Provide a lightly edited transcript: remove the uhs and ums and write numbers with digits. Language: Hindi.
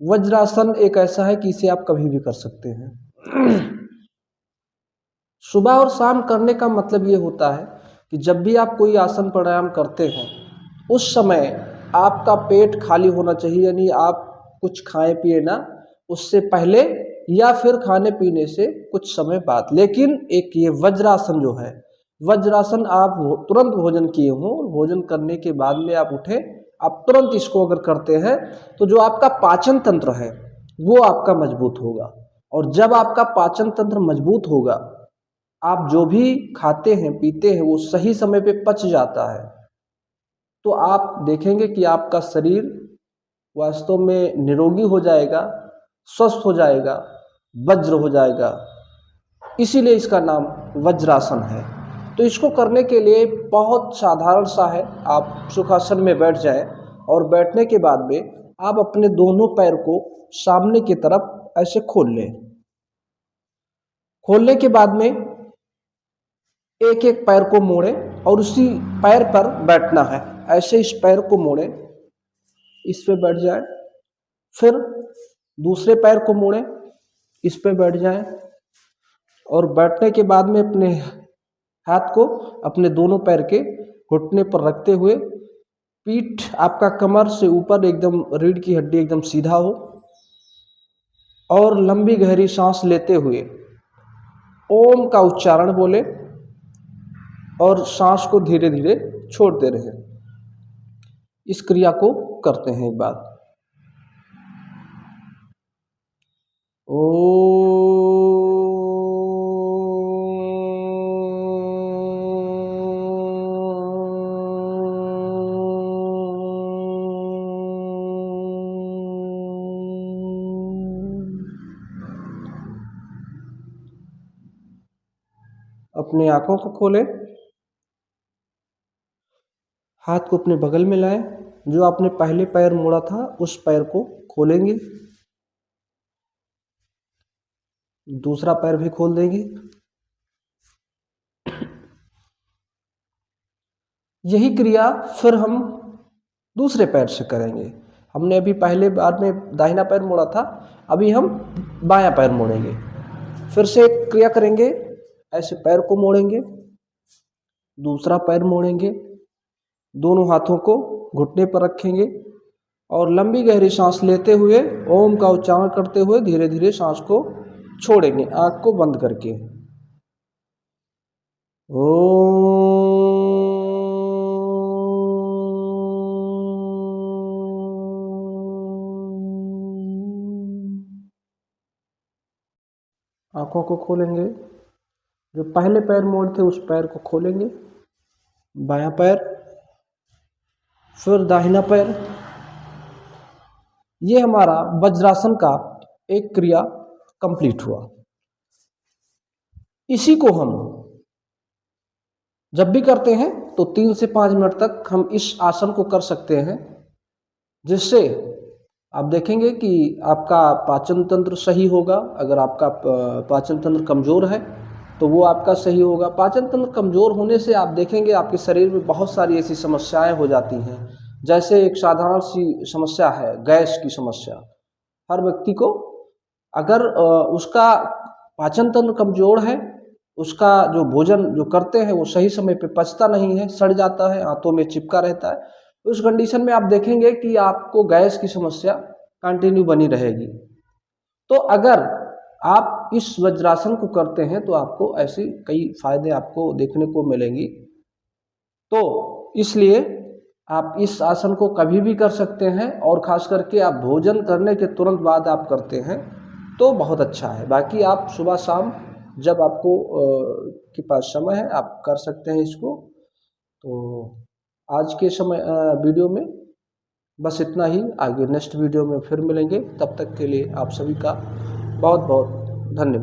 वज्रासन एक ऐसा है कि इसे आप कभी भी कर सकते हैं। सुबह और शाम करने का मतलब ये होता है कि जब भी आप कोई आसन प्राणायाम करते हैं उस समय आपका पेट खाली होना चाहिए, यानी आप कुछ खाएं पिए ना उससे पहले या फिर खाने पीने से कुछ समय बाद। लेकिन एक ये वज्रासन जो है, वज्रासन आप तुरंत भोजन किए हों, भोजन करने के बाद में आप उठे, आप तुरंत इसको अगर करते हैं तो जो आपका पाचन तंत्र है वो आपका मजबूत होगा। और जब आपका पाचन तंत्र मजबूत होगा, आप जो भी खाते हैं पीते हैं वो सही समय पे पच जाता है, तो आप देखेंगे कि आपका शरीर वास्तव में निरोगी हो जाएगा, स्वस्थ हो जाएगा, वज्र हो जाएगा। इसीलिए इसका नाम वज्रासन है। तो इसको करने के लिए बहुत साधारण सा है, आप सुखासन में बैठ जाएं और बैठने के बाद में आप अपने दोनों पैर को सामने की तरफ ऐसे खोल लें। खोलने के बाद में एक एक पैर को मोड़ें और उसी पैर पर बैठना है। ऐसे इस पैर को मोड़ें, इस पे बैठ जाएं, फिर दूसरे पैर को मोड़ें, इस पे बैठ जाएं और बैठने के बाद में अपने हाथ को अपने दोनों पैर के घुटने पर रखते हुए पीठ आपका कमर से ऊपर एकदम रीढ़ की हड्डी एकदम सीधा हो और लंबी गहरी सांस लेते हुए ओम का उच्चारण बोले और सांस को धीरे धीरे छोड़ते रहें। इस क्रिया को करते हैं एक बार। अपनी आंखों को खोलें, हाथ को अपने बगल में लाएं, जो आपने पहले पैर मोड़ा था उस पैर को खोलेंगे, दूसरा पैर भी खोल देंगे। यही क्रिया फिर हम दूसरे पैर से करेंगे। हमने अभी पहले बार में दाहिना पैर मोड़ा था, अभी हम बायां पैर मोड़ेंगे। फिर से एक क्रिया करेंगे, ऐसे पैर को मोड़ेंगे, दूसरा पैर मोड़ेंगे, दोनों हाथों को घुटने पर रखेंगे और लंबी गहरी सांस लेते हुए ओम का उच्चारण करते हुए धीरे धीरे सांस को छोड़ेंगे, आंख को बंद करके। आंखों को खोलेंगे, जो पहले पैर मोड़ थे उस पैर को खोलेंगे, बायां पैर, फिर दाहिना पैर। ये हमारा वज्रासन का एक क्रिया कंप्लीट हुआ। इसी को हम जब भी करते हैं तो 3 से 5 मिनट तक हम इस आसन को कर सकते हैं, जिससे आप देखेंगे कि आपका पाचन तंत्र सही होगा। अगर आपका पाचन तंत्र कमज़ोर है तो वो आपका सही होगा। पाचन तंत्र कमज़ोर होने से आप देखेंगे आपके शरीर में बहुत सारी ऐसी समस्याएं हो जाती हैं। जैसे एक साधारण सी समस्या है गैस की समस्या। हर व्यक्ति को अगर उसका पाचन तंत्र कमज़ोर है, उसका जो भोजन जो करते हैं वो सही समय पे पचता नहीं है, सड़ जाता है, हाथों में चिपका रहता है, उस कंडीशन में आप देखेंगे कि आपको गैस की समस्या कंटिन्यू बनी रहेगी। तो अगर आप इस वज्रासन को करते हैं तो आपको ऐसे कई फायदे आपको देखने को मिलेंगी। तो इसलिए आप इस आसन को कभी भी कर सकते हैं और ख़ास करके आप भोजन करने के तुरंत बाद आप करते हैं तो बहुत अच्छा है। बाकी आप सुबह शाम जब आपको के पास समय है आप कर सकते हैं इसको। तो आज के समय वीडियो में बस इतना ही। आगे नेक्स्ट वीडियो में फिर मिलेंगे, तब तक के लिए आप सभी का बहुत बहुत धन्यवाद।